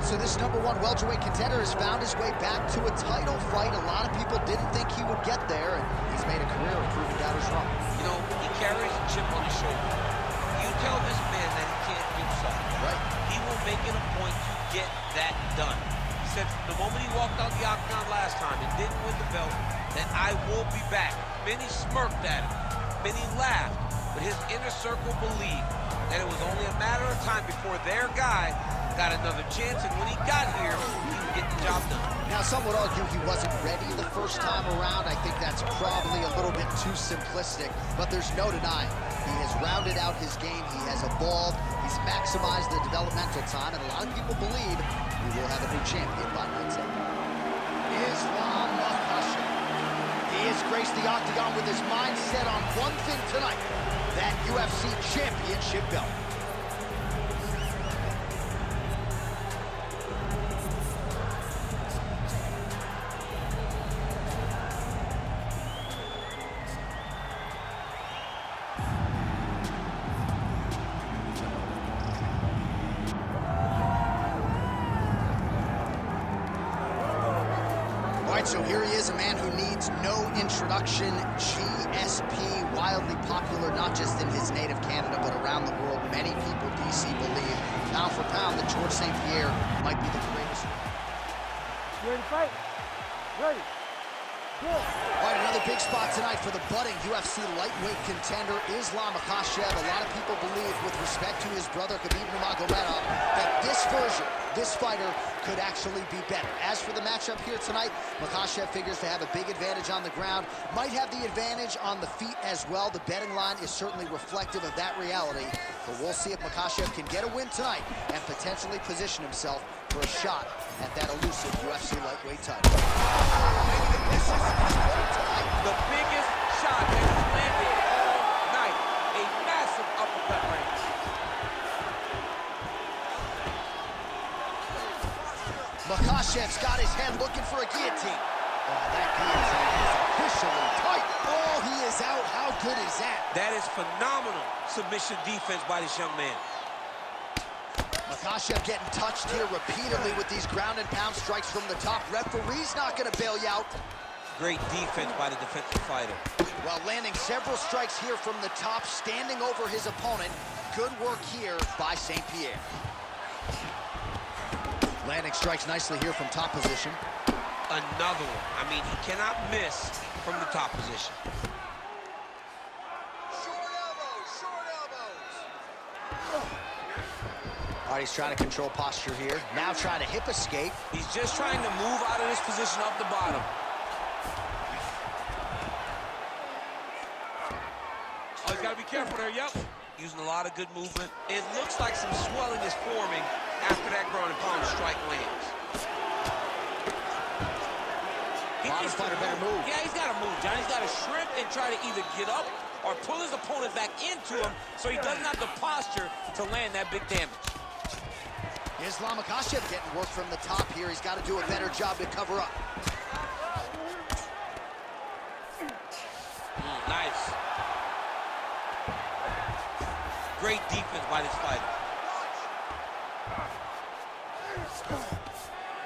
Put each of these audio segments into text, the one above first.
right, so this #1 welterweight contender has found his way back to a title fight. A lot of people didn't think he would get there, and he's made a career of proving doubters wrong. You know, he carries a chip on his shoulder. You tell this man that he can't do something, right? He will make it a point to get that done. He said from the moment he walked out the Octagon last time and didn't win the belt, that I will be back. Many smirked at him, many laughed, but his inner circle believed that it was only a matter of time before their guy got another chance, and when he got here, he would get the job done. Now, some would argue he wasn't ready the first time around. I think that's probably a little bit too simplistic, but there's no denying. He has rounded out his game, he has evolved, he's maximized the developmental time, and a lot of people believe we will have a new champion by night's end. Islam Makhachev. He has graced the Octagon with his mind set on one thing tonight, that UFC championship belt. So here he is, a man who needs no introduction. GSP, wildly popular, not just in his native Canada, but around the world. Many people, DC, believe, pound for pound, that George St-Pierre might be the greatest. You ready to fight? Ready. Good. All right, another big spot tonight for the budding UFC lightweight contender, Islam Makhachev. A lot of people believe, with respect to his brother, Khabib Nurmagomedov, that this version, this fighter, could actually be better. As for the matchup here tonight, Makhachev figures to have a big advantage on the ground, might have the advantage on the feet as well. The betting line is certainly reflective of that reality, but we'll see if Makhachev can get a win tonight and potentially position himself for a shot at that elusive UFC lightweight title. The biggest shot that he's landed all night. A massive uppercut range. Makhachev's got his head looking for a guillotine. Oh, that guillotine is officially tight. Oh, he is out. How good is that? That is phenomenal submission defense by this young man. Makhachev getting touched here repeatedly with these ground and pound strikes from the top. Referee's not going to bail you out. Great defense by the defensive fighter. While landing several strikes here from the top, standing over his opponent. Good work here by St-Pierre. Landing strikes nicely here from top position. Another one. I mean, he cannot miss from the top position. Short elbows, short elbows. All right, he's trying to control posture here. Now trying to hip escape. He's just trying to move out of this position off the bottom. Oh, he's got to be careful there, yep. Using a lot of good movement. It looks like some swelling is forming after that ground and pound strike lands. Bottom fighter better move. Yeah, he's got to move, John. He's got to shrimp and try to either get up or pull his opponent back into him so he doesn't have the posture to land that big damage. Islam Makhachev getting work from the top here. He's got to do a better job to cover up. Nice. Great defense by this fighter.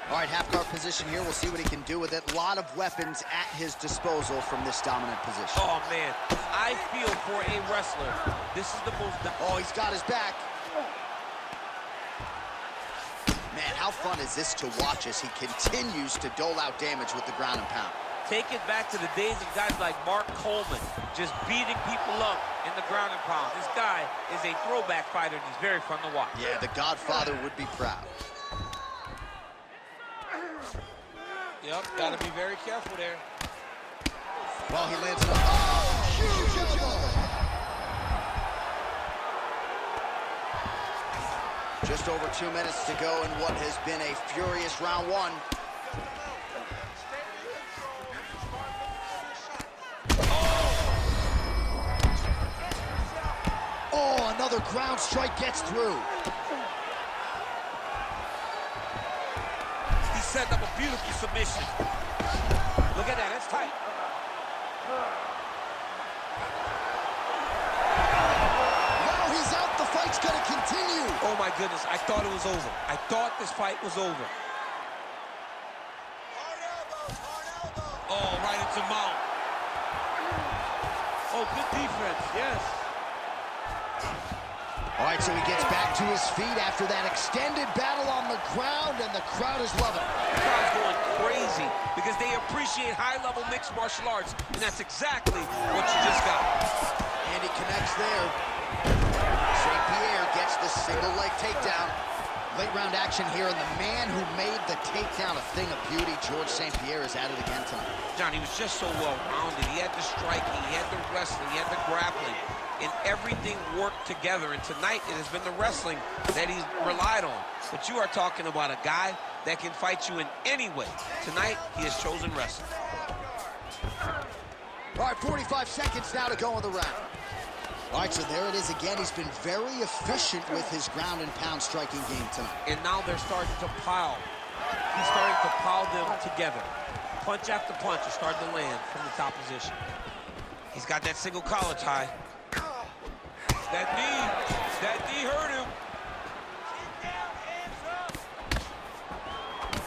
All right, half guard position here. We'll see what he can do with it. A lot of weapons at his disposal from this dominant position. Oh, man. I feel for a wrestler. This is the most... Oh, he's got his back. Man, how fun is this to watch as he continues to dole out damage with the ground and pound? Take it back to the days of guys like Mark Coleman, just beating people up in the ground and pound. This guy is a throwback fighter, and he's very fun to watch. Yeah, the Godfather would be proud. Yep, got to be very careful there. Well, he lands another. Oh, huge elbow! Just over 2 minutes to go in what has been a furious round one. Oh, another ground strike gets through. He set up a beautiful submission. Look at that, that's tight. Now he's out, the fight it's going to continue. Oh, my goodness. I thought it was over. I thought this fight was over. Oh, right into mount. Oh, good defense, yes. All right, so he gets back to his feet after that extended battle on the ground, and the crowd is loving it. The crowd's going crazy because they appreciate high-level mixed martial arts, and that's exactly what you just got. And he connects there. St-Pierre gets the single leg takedown. Late round action here, and the man who made the takedown a thing of beauty, George St-Pierre, is at it again tonight. John, he was just so well-rounded. He had the striking, he had the wrestling, he had the grappling, and everything worked together. And tonight, it has been the wrestling that he's relied on. But you are talking about a guy that can fight you in any way. Tonight, he has chosen wrestling. All right, 45 seconds now to go in the round. All right, so there it is again. He's been very efficient with his ground and pound striking game tonight. And now they're starting to pile. He's starting to pile them together. Punch after punch is starting to land from the top position. He's got that single collar tie. That knee hurt him.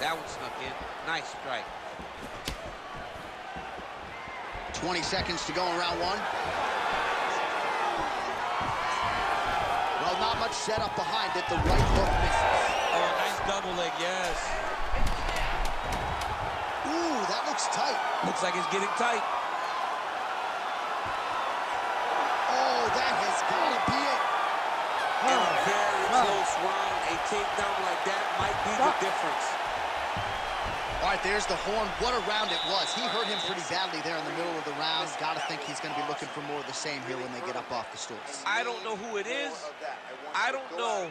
That one snuck in. Nice strike. 20 seconds to go in round one. Well, not much setup behind it. The right hook misses. Oh, nice double leg, yes. Ooh, that looks tight. Looks like it's getting tight. Oh, that has got to be it. In a very close round, a takedown like that might be the difference. All right, there's the horn. What a round it was. He hurt him pretty badly there in the middle of the round. Got to think he's going to be looking for more of the same here when they get up off the stools. I don't know who it is. I don't know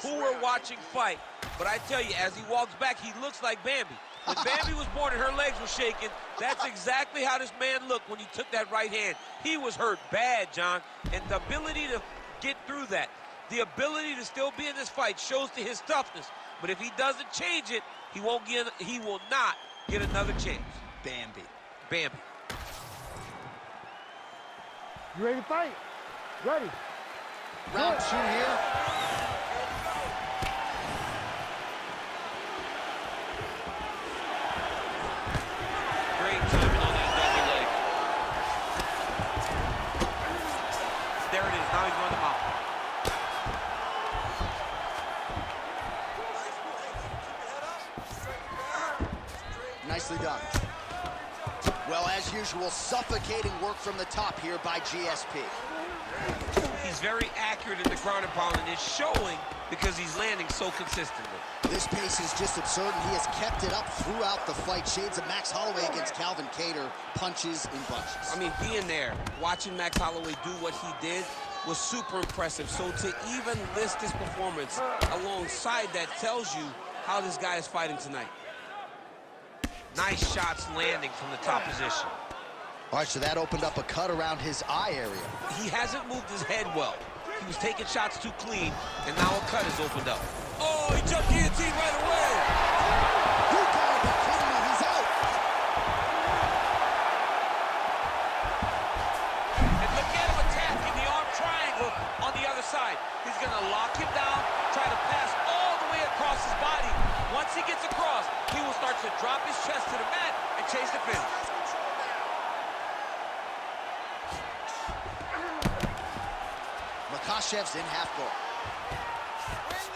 who we're watching fight. But I tell you, as he walks back, he looks like Bambi. When Bambi was born and her legs were shaking, that's exactly how this man looked when he took that right hand. He was hurt bad, John. And the ability to get through that, the ability to still be in this fight shows to his toughness. But if he doesn't change it, he will not get another chance. Bambi. You ready to fight? Ready. Round two here. Great timing on that double leg. There it is. Now he's running them out. Nicely done. Well, as usual, suffocating work from the top here by GSP. He's very accurate in the ground and pound, and it's showing because he's landing so consistently. This pace is just absurd, and he has kept it up throughout the fight. Shades of Max Holloway against Calvin Kattar, punches in bunches. I mean, being there, watching Max Holloway do what he did was super impressive. So to even list his performance alongside that tells you how this guy is fighting tonight. Nice shots landing from the top position. All right, so that opened up a cut around his eye area. He hasn't moved his head well. He was taking shots too clean, and now a cut has opened up. Oh, he jumped guillotine right away. You gotta be kidding me, he's out. And look at him attacking the arm triangle on the other side. He's gonna lock him down, try to pass all the way across his body. Once he gets across, he will start to drop his chest to the mat and chase the finish. Makhachev's in half guard.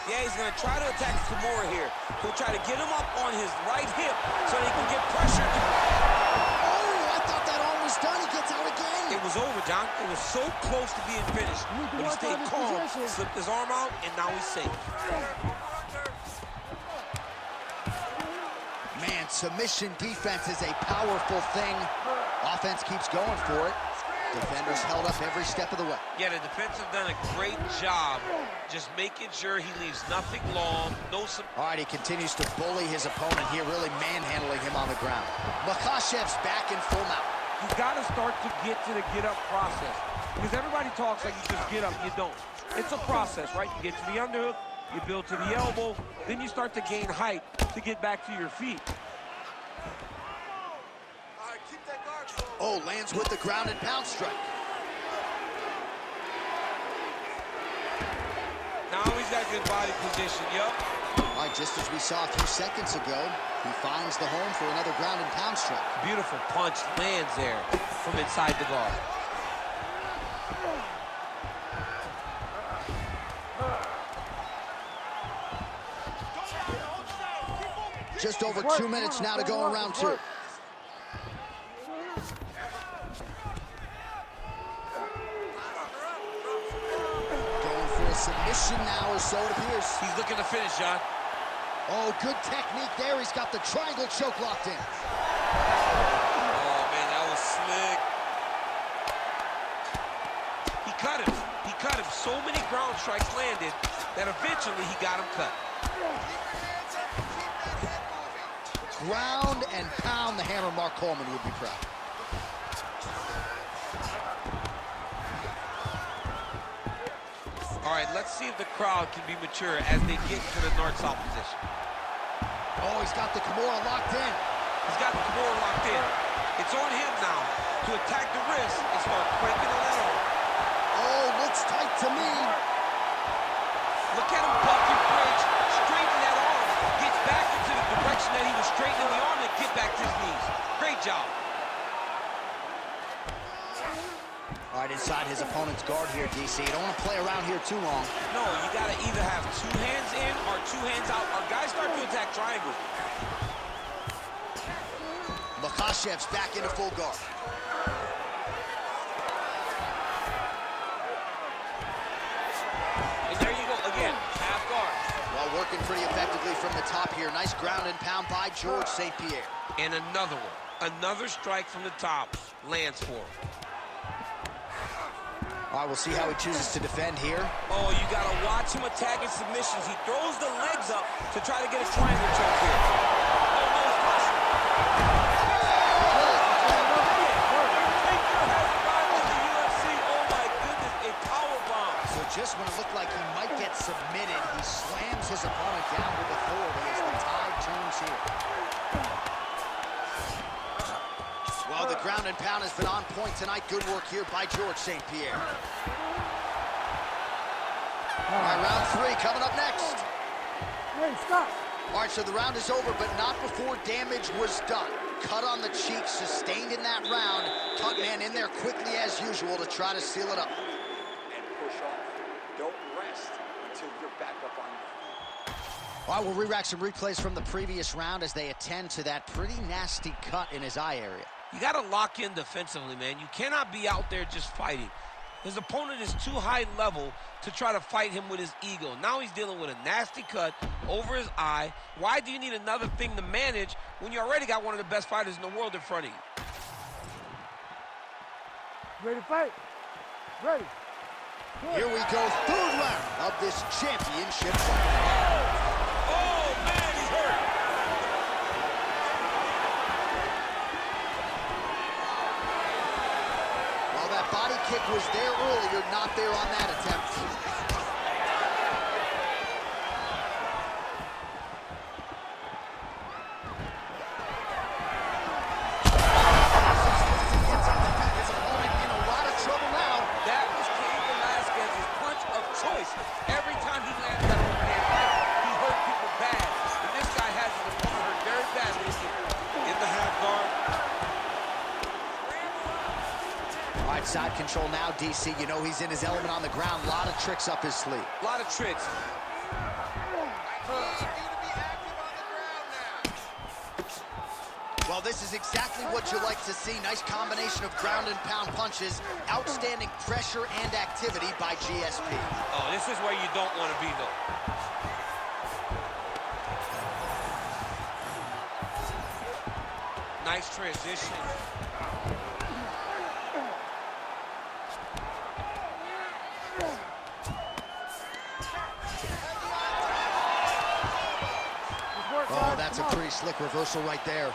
Yeah, he's going to try to attack Kimura here. He'll try to get him up on his right hip so he can get pressure. Oh, I thought that arm was done. He gets out again. It was over, John. It was so close to being finished. But he stayed calm, slipped his arm out, and now he's safe. Man, submission defense is a powerful thing. Offense keeps going for it. Defenders held up every step of the way. Yeah, the defense have done a great job just making sure he leaves nothing long. All right, he continues to bully his opponent here, really manhandling him on the ground. Makhachev's back in full mount. You got to start to get to the get-up process. Because everybody talks like you just get up, you don't. It's a process, right? You get to the underhook, you build to the elbow, then you start to gain height to get back to your feet. Oh, lands with the ground and pound strike. got good body position, yup. All right, just as we saw a few seconds ago, he finds the home for another ground and pound strike. Beautiful punch lands there from inside the guard. Just over 2 minutes now to go in round 2. Going for a submission now, or so it appears. He's looking to finish, John. Oh, good technique there. He's got the triangle choke locked in. Oh, man, that was slick. He cut him. He cut him. So many ground strikes landed that eventually he got him cut. Ground and pound, the hammer Mark Coleman would be proud. All right, let's see if the crowd can be mature as they get to the north-south position. Oh, he's got the Kimura locked in. He's got the Kimura locked in. It's on him now to attack the wrist and start breaking the leg off. Oh, looks tight to me. Look at him buck and bridge, straighten that arm, gets back into the direction that he was straightening the arm and get back to his knees. Great job. All right, inside his opponent's guard here, DC. You don't want to play around here too long. No, you got to either have 2 hands in or 2 hands out. Our guys start to attack triangle. Makhachev's back into full guard. And there you go, again, half guard. While working pretty effectively from the top here. Nice ground and pound by George St-Pierre. And another one. Another strike from the top lands for him. All right, we'll see how he chooses to defend here. Oh, you got to watch him attacking submissions. He throws the legs up to try to get a triangle choke here. Oh, no, it's possible. Oh, my goodness, a power bomb. So just when it looked like he might get submitted, he slams his opponent down with authority as the tide turns here. Well, the ground and pound has been on point tonight. Good work here by George St-Pierre. All right, round 3 coming up next. Hey, stop. All right, so the round is over, but not before damage was done. Cut on the cheek, sustained in that round. Cut man in there quickly as usual to try to seal it up. And push off. Don't rest until you're back up on your feet. All right, we'll re-rack some replays from the previous round as they attend to that pretty nasty cut in his eye area. You got to lock in defensively, man. You cannot be out there just fighting. His opponent is too high level to try to fight him with his ego. Now he's dealing with a nasty cut over his eye. Why do you need another thing to manage when you already got one of the best fighters in the world in front of you? Ready to fight? Ready. Here we go, 3rd round of this championship fight. Oh, man, he's hurt. While that body kick was there earlier, not there on that attempt. His opponent in a lot of trouble now. That was Cain Velasquez's punch of choice. Every time he landed that overhand right, he hurt people bad. And this guy has his opponent hurt very badly in the half guard. All right, side control now, DC. You know he's in his element on the ground. A lot of tricks up his sleeve. A lot of tricks. Well, this is exactly what you like to see. Nice combination of ground and pound punches. Outstanding pressure and activity by GSP. Oh, this is where you don't want to be, though. Nice transition. Oh, that's a pretty slick reversal right there.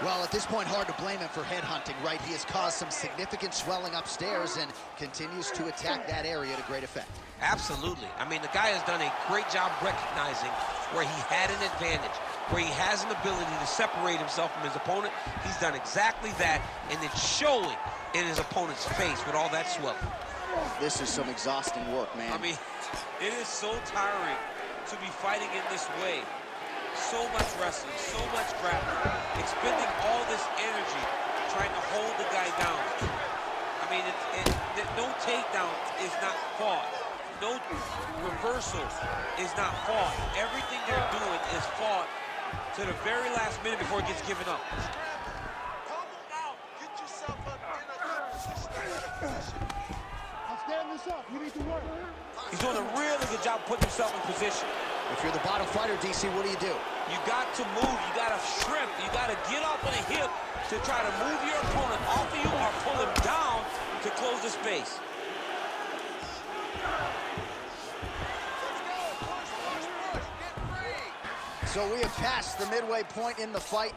Well, at this point, hard to blame him for headhunting, right? He has caused some significant swelling upstairs and continues to attack that area to great effect. Absolutely. I mean, the guy has done a great job recognizing where he had an advantage, where he has an ability to separate himself from his opponent. He's done exactly that, and it's showing in his opponent's face with all that swelling. This is some exhausting work, man. I mean, it is so tiring to be fighting in this way. So much wrestling, so much grappling, expending all this energy trying to hold the guy down. I mean, no takedown is not fought. No reversal is not fought. Everything they're doing is fought to the very last minute before it gets given up. I'll stand this up. You need to work. He's doing a really good job putting himself in position. If you're the bottom fighter, DC, what do? You got to move, you got to shrimp, you got to get off on a hip to try to move your opponent off of you or pull him down to close the space. So we have passed the midway point in the fight.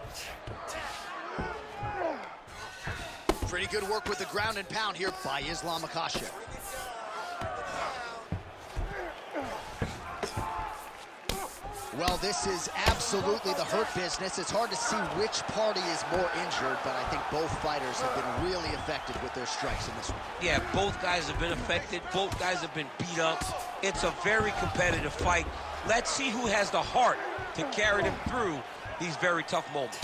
Pretty good work with the ground and pound here by Islam Makhachev. Well, this is absolutely the hurt business. It's hard to see which party is more injured, but I think both fighters have been really affected with their strikes in this one. Yeah, both guys have been affected. Both guys have been beat up. It's a very competitive fight. Let's see who has the heart to carry them through these very tough moments.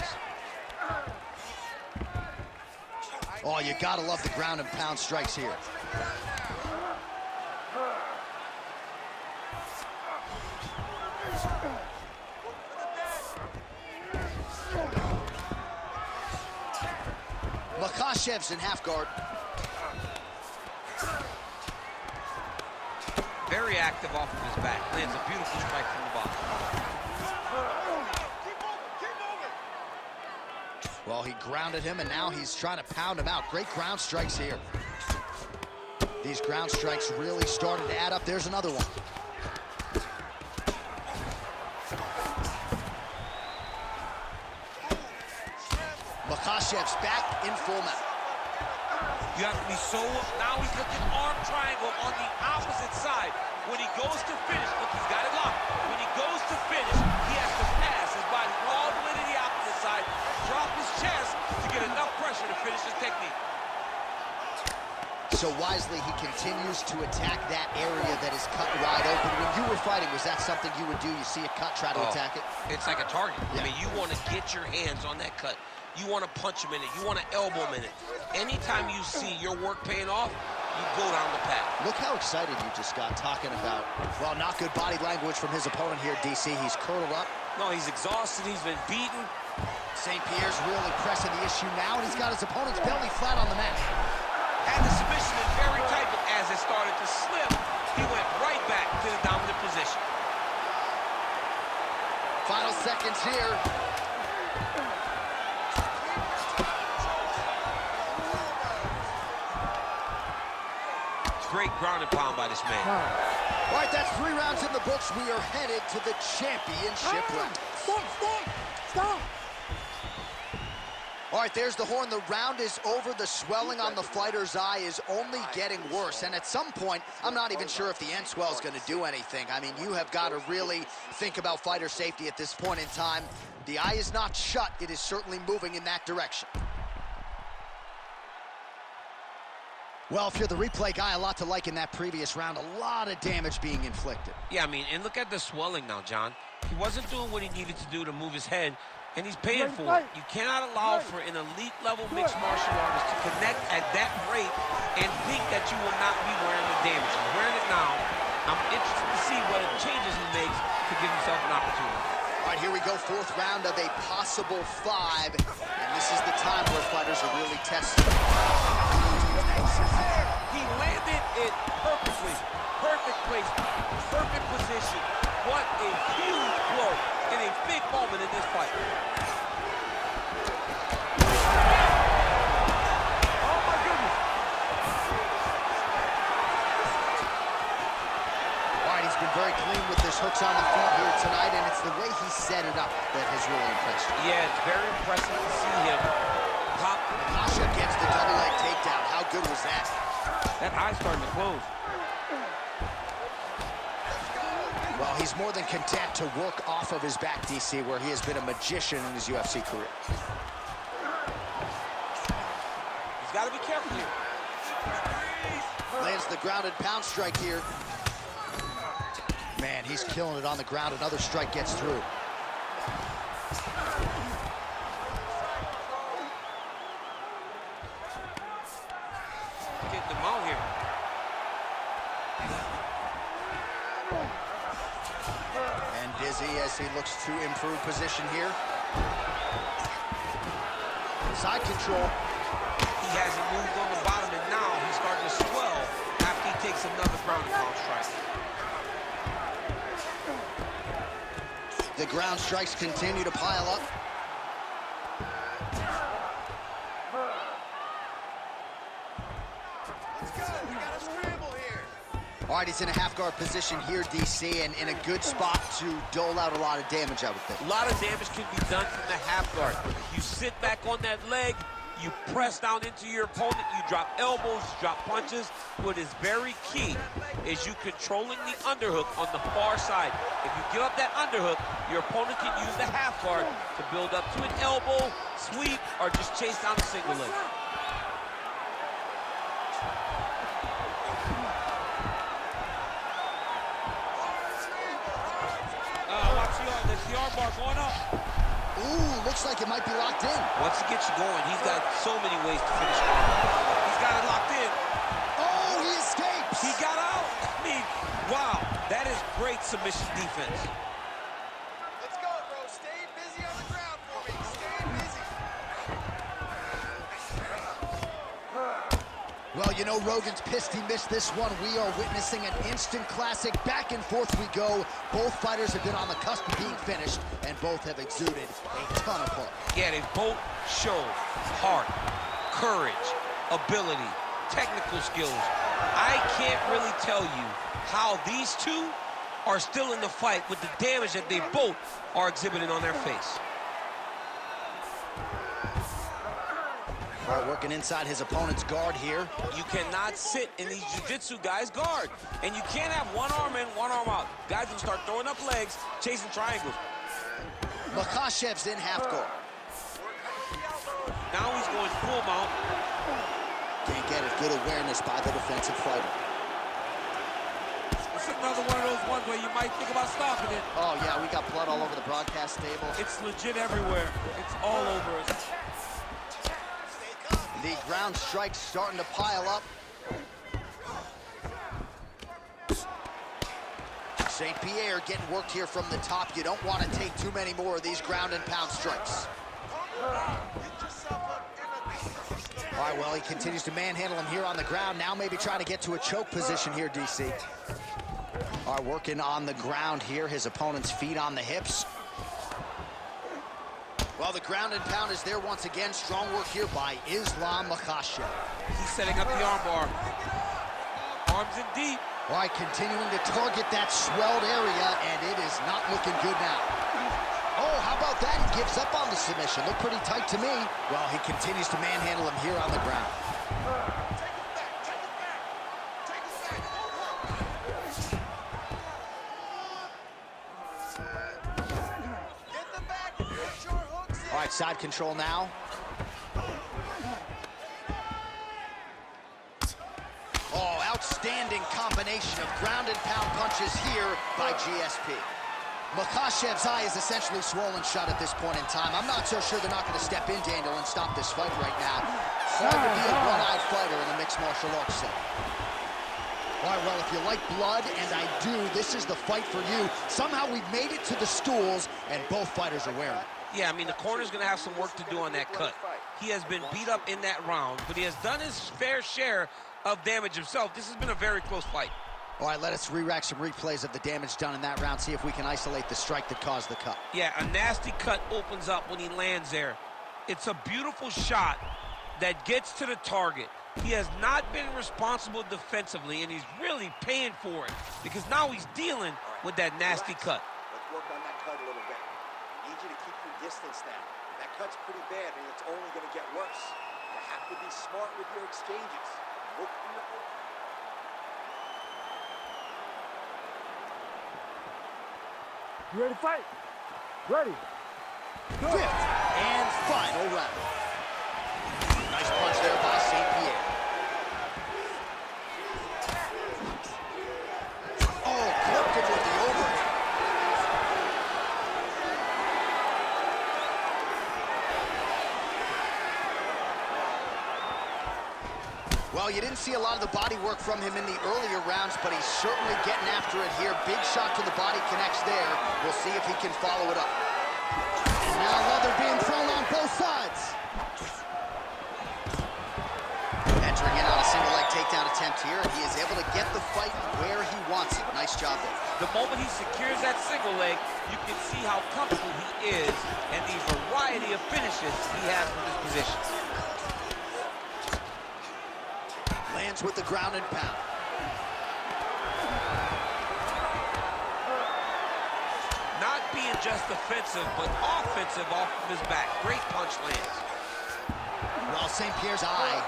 Oh, you gotta love the ground and pound strikes here. Makhachev's in half guard. Very active off of his back. Lands a beautiful strike from the bottom. Well, he grounded him, and now he's trying to pound him out. Great ground strikes here. These ground strikes really started to add up. There's another one. Makhachev's back in full mount. You have to be so... Now he's looking arm triangle on the opposite side. When he goes to finish, look, he's got it locked. When he goes to finish, he has to pass his body all the way to the opposite side, drop his chest to get enough pressure to finish his technique. So wisely, he continues to attack that area that is cut wide open. When you were fighting, was that something you would do? You see a cut, try to attack it? It's like a target. Yeah. I mean, you want to get your hands on that cut. You want to punch him in it. You want to elbow him in it. Anytime you see your work paying off, you go down the path. Look how excited you just got talking about, well, not good body language from his opponent here, DC. He's curled up. No, he's exhausted. He's been beaten. St-Pierre's really pressing the issue now, and he's got his opponent's belly flat on the mat. Had the submission in very tight, but as it started to slip, he went right back to the dominant position. Final seconds here. Great ground and pound by this man. All right, that's 3 rounds in the books. We are headed to the championship round. Stop! All right, there's the horn. The round is over. The swelling on the fighter's eye is only getting worse. And at some point, I'm not even sure if the end swell is going to do anything. I mean, you have got to really think about fighter safety at this point in time. The eye is not shut. It is certainly moving in that direction. Well, if you're the replay guy, a lot to like in that previous round. A lot of damage being inflicted. Yeah, I mean, and look at the swelling now, John. He wasn't doing what he needed to do to move his head, and he's paying for it. You cannot allow for an elite-level mixed martial artist to connect at that rate and think that you will not be wearing the damage. He's wearing it now. I'm interested to see what changes he makes to give himself an opportunity. All right, here we go, 4th round of a possible 5. And this is the time where fighters are really tested. He landed it perfectly. Perfect placement, perfect position. What a huge blow in a big moment in this fight. Oh my goodness! All right, he's been very clean with his hooks on the feet here tonight, and it's the way he set it up that has really impressed me. Yeah, it's very impressive to see him pop. Makhachev gets the double leg takedown. How good was that? That eye's starting to close. Well, he's more than content to work off of his back, DC, where he has been a magician in his UFC career. He's got to be careful here. Lands the ground and pound strike here. Man, he's killing it on the ground. Another strike gets through. Getting them out here. And dizzy as he looks to improve position here. Side control. He hasn't moved on the bottom, and now he's starting to swell after he takes another ground and pound strike. The ground strikes continue to pile up. Let's go. We got a scramble here. All right, he's in a half-guard position here, DC, and in a good spot to dole out a lot of damage, I would think. A lot of damage can be done from the half guard. You sit back on that leg, you press down into your opponent, you drop elbows, you drop punches. What is very key is you controlling the underhook on the far side. If you give up that underhook, your opponent can use the half guard to build up to an elbow, sweep, or just chase down a single leg. The arm bar going up. Ooh, looks like it might be locked in. Once he gets you going, he's got so many ways to finish arm bar. He's got it locked in. Oh, he escapes. He got out. I mean, wow, that is great submission defense. Let's go, bro. Stay busy on the ground for me. Stay busy. Well, you know, Rogan's pissed he missed this one. We are witnessing an instant classic. Back and forth we go. Both fighters have been on the cusp of being finished, and both have exuded a ton of heart. Yeah, they both show heart, courage, ability, technical skills. I can't really tell you how these two are still in the fight with the damage that they both are exhibiting on their face. All right, working inside his opponent's guard here. You cannot sit in these jiu-jitsu guys' guard. And you can't have one arm in, one arm out. Guys will start throwing up legs, chasing triangles. Makhachev's in half guard. Now he's going full mount. Can't get it. Good awareness by the defensive fighter. It's another one of those ones where you might think about stopping it. Oh, yeah, we got blood all over the broadcast table. It's legit everywhere. It's all over us. The ground strikes starting to pile up. St-Pierre getting worked here from the top. You don't want to take too many more of these ground and pound strikes. All right, well, he continues to manhandle him here on the ground. Now maybe trying to get to a choke position here, DC. All right, working on the ground here. His opponent's feet on the hips. Well, the ground and pound is there once again. Strong work here by Islam Makhachev. He's setting up the arm bar. Arms in deep. All right, continuing to target that swelled area, and it is not looking good now. Oh, how about that? He gives up on the submission. Looked pretty tight to me. Well, he continues to manhandle him here on the ground. All right, side control now. Oh, outstanding combination of ground and pound punches here by GSP. Makhachev's eye is essentially swollen shut at this point in time. I'm not so sure they're not going to step in, Daniel, and stop this fight right now. Hard to be a one-eyed fighter in a mixed martial arts setting. All right, well, if you like blood, and I do, this is the fight for you. Somehow we've made it to the stools, and both fighters are wearing it. Yeah, I mean, the corner's going to have some work to do on that cut. He has been beat up in that round, but he has done his fair share of damage himself. This has been a very close fight. All right, let us re-rack some replays of the damage done in that round, see if we can isolate the strike that caused the cut. Yeah, a nasty cut opens up when he lands there. It's a beautiful shot that gets to the target. He has not been responsible defensively, and he's really paying for it because now he's dealing with that nasty cut. Let's work on that cut a little bit. I need you to keep your distance now. That cut's pretty bad, and it's only going to get worse. You have to be smart with your exchanges. Look for your opponent. You ready to fight? Ready. Go. Fifth and final round. Nice punch there by St-Pierre. you didn't see a lot of the body work from him in the earlier rounds, but he's certainly getting after it here. Big shot to the body connects there. We'll see if he can follow it up. And now leather being thrown on both sides. Entering in on a single leg takedown attempt here, and he is able to get the fight where he wants it. Nice job there. The moment he secures that single leg, you can see how comfortable he is and the variety of finishes he has from this position. Lands with the ground and pound. Not being just defensive, but offensive off of his back. Great punch lands. Well, St-Pierre's eye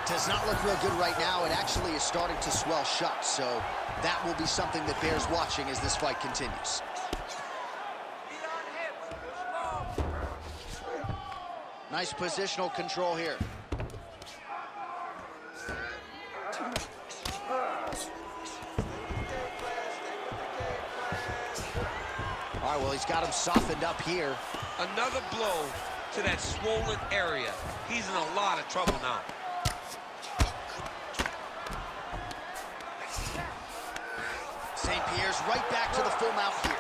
does not look real good right now. It actually is starting to swell shut, so that will be something that bears watching as this fight continues. Nice positional control here. All right, well, he's got him softened up here. Another blow to that swollen area. He's in a lot of trouble now. St-Pierre's right back to the full mount here.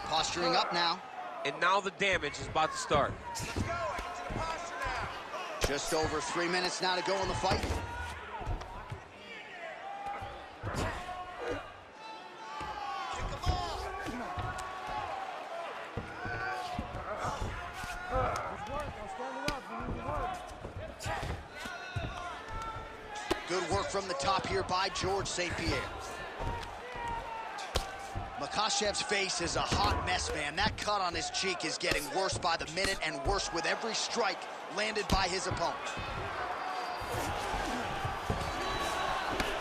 Posturing up now. And now the damage is about to start. Just over 3 minutes now to go in the fight. Good work from the top here by George St-Pierre. Makhachev's face is a hot mess, man. That cut on his cheek is getting worse by the minute and worse with every strike landed by his opponent.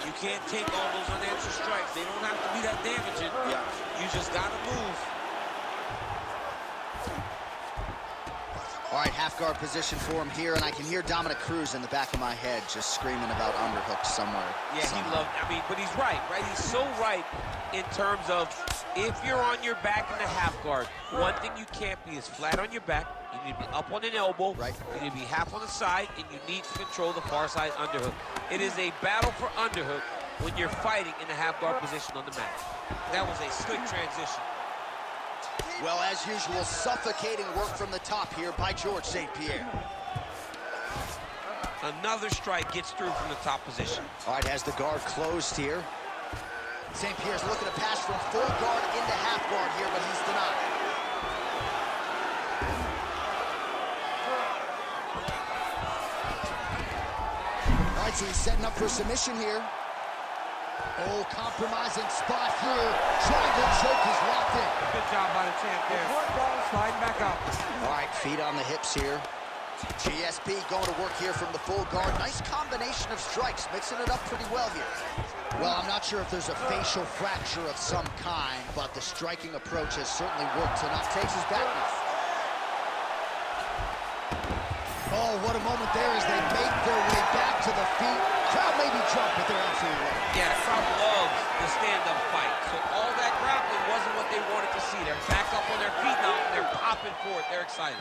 You can't take all those unanswered strikes. They don't have to be that damaging. Yeah. You just got to move. All right, half guard position for him here, and I can hear Dominic Cruz in the back of my head just screaming about underhooks somewhere. Yeah, he loved, but he's right? He's so right in terms of if you're on your back in the half guard, one thing you can't be is flat on your back. You need to be up on an elbow. Right. You need to be half on the side, and you need to control the far side underhook. It is a battle for underhook when you're fighting in the half guard position on the mat. That was a slick transition. Well, as usual, suffocating work from the top here by George St-Pierre. Another strike gets through from the top position. All right, has the guard closed here. St-Pierre's looking to pass from full guard into half guard here, but he's denied. All right, so he's setting up for submission here. Oh, compromising spot here. Triangle choke is locked in. Good job by the champ there. Sliding back up. All right, feet on the hips here. GSP going to work here from the full guard. Nice combination of strikes, mixing it up pretty well here. Well, I'm not sure if there's a facial fracture of some kind, but the striking approach has certainly worked enough. Takes his back now. Oh, what a moment there as they make their way back to the feet. Crowd may be drunk, but they're absolutely right. Yeah, the crowd loves the stand-up fight. So all that grappling wasn't what they wanted to see. They're back up on their feet now, and they're popping for it. They're excited.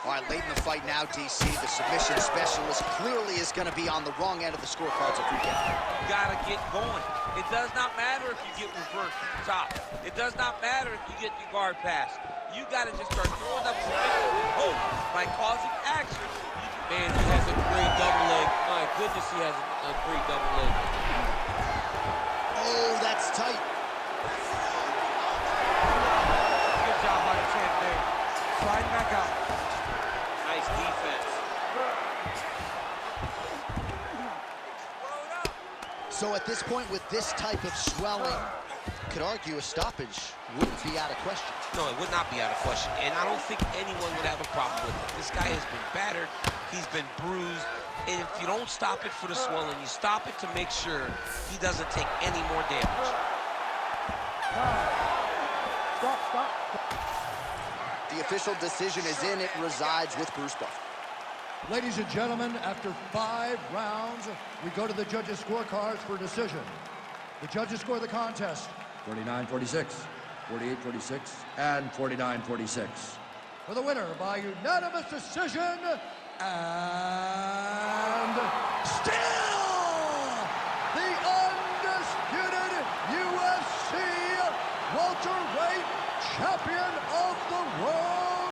All right, late in the fight now, DC, the submission specialist clearly is going to be on the wrong end of the scorecards if we get it. You got to get going. It does not matter if you get reversed top. It does not matter if you get your guard pass. You got to just start throwing up submissions and hope by causing action. Man, he has a great double leg. My goodness, he has a great double leg. Oh, that's tight. Good job by the champ there. Sliding back up. Nice defense. So at this point, with this type of swelling, could argue a stoppage wouldn't be out of question. No, it would not be out of question, and I don't think anyone would have a problem with it. This guy has been battered, he's been bruised, and if you don't stop it for the swelling, you stop it to make sure he doesn't take any more damage. Stop. The official decision is in. It resides with Bruce Buffer. Ladies and gentlemen, after 5 rounds, we go to the judges' scorecards for decision. The judges score the contest 49-46, 48-46, and 49-46. for the winner by unanimous decision and